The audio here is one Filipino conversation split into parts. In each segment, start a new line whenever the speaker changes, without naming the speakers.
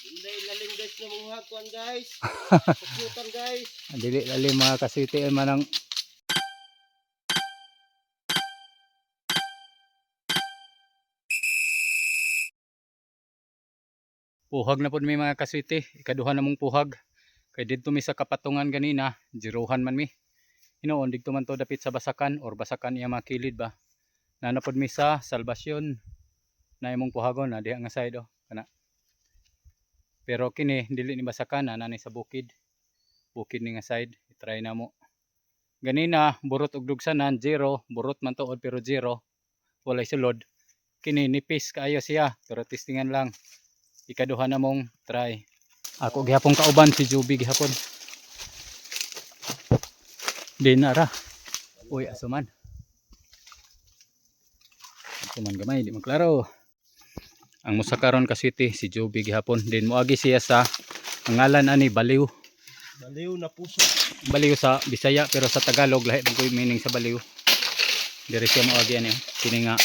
Hindi lalim guys na mga hagkuan guys. Puputan guys.
Dili lalim mga kaswiti manang puhag na pud mi mga kaswiti. Ikaduha na mong puhag. Kay didto mi sa kapatungan ganina, jiruhan man mi. Hinoon didto man to dapit sa basakan or basakan iya mga kilid ba. Nanapod mi sa salbasyon na imong puhagon na diha nga side kana. Pero kini dili ni basakan na nani sa bukid. Bukid ni nga side, i-try na mo. Ganina burot og dugsanan 0, burot man tuod pero 0. Walay sulod. Kini nipis kaayo siya, pero testingan lang. Ikaduha na mong try. Ako gihapon kauban si Juby gihapon. Di na ra. Uy, asuman. Asuman gamay, di maklaro. Ang musakaron ka city si Juby gihapon. Din moagi siya sa ang ngalan ani Baliw.
Baliw na puso.
Baliw sa Bisaya pero sa Tagalog lahi man koy meaning sa baliw. Diri siya moagi ani. Kini nga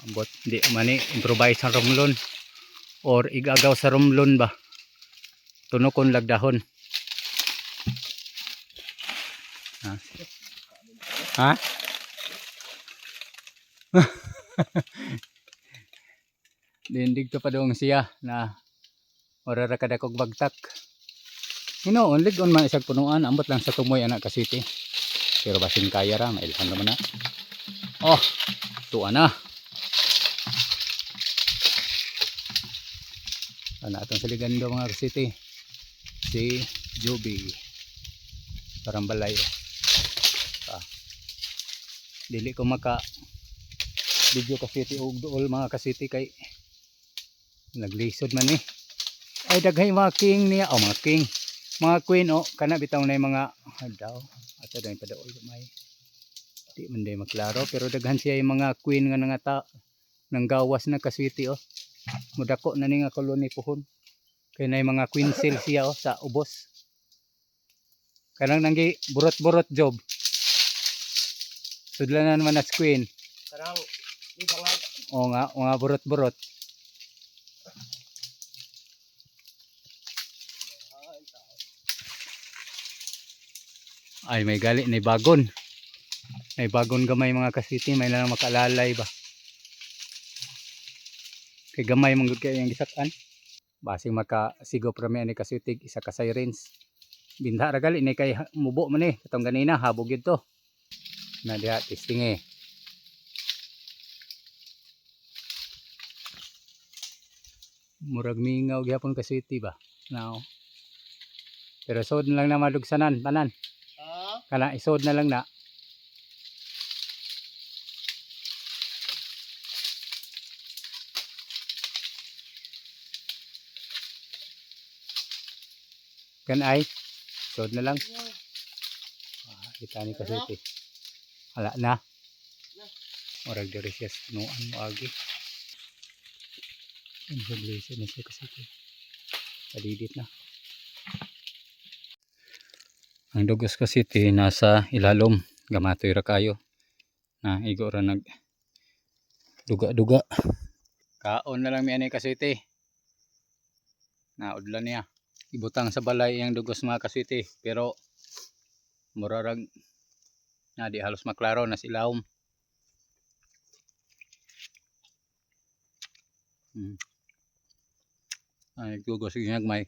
ambot di mani improvise sa rumlon or igagaw sa rumlon ba. Tunokon lagdahon. Ha? Dindig to pa doong siya na ora ra kada kog bagtak. Hinoon ligon man isag punuan ambot lang sa tumoy anak ka city. Pero basin kaya ra mailhan naman na. Oh, tuwa na. Ana atong saligando mga city. Si Juby. Parang balay. Dili ko maka video ka city og duol mga ka city kay naglisod man eh. Ay daghay mga king niya o mga king. Mga queen o kana bitaw na yung mga daw ato daw padaol gamay. Di man day maklaro pero daghan siya yung mga queen nga nangata nang gawas na ka city o. Mudako na ni nga koloni puhon. Kay na yung mga queen cell siya o sa ubos. Kanang nanggi burot-burot job. Sudlanan man as queen.
Karang ibangag.
O nga burot-burot. Ay may gali ni bagon. May bagon gamay mga kasiti, may lang makalalay ba. Kay gamay mong gud kay ang gisakan. Basing makasigo prami ani kasitig isa ka sirens. Binha ra gali ni kay mubo man ni katong ganina habog gyud to. Na diha testing eh. Murag mingaw gyapon kasiti ba. Now. Pero sod na lang na madugsanan tanan. Kana isod na lang na. Kan ay isod na lang. Kita ni kasiti. Hala na. Murag diri siya nuan moagi. Ang sablisa na siya kasiti. Padidit na. Ang dugos kasiti nasa ilalom. Gamatoy ra kayo. Na igo ra nag duga-duga. Kaon na lang mi ani kasiti. Naudlan niya. Ibutang sa balay ang dugos mga kasiti. Pero murarag na di halos maklaro na silawom. Ay dugos ginagmay.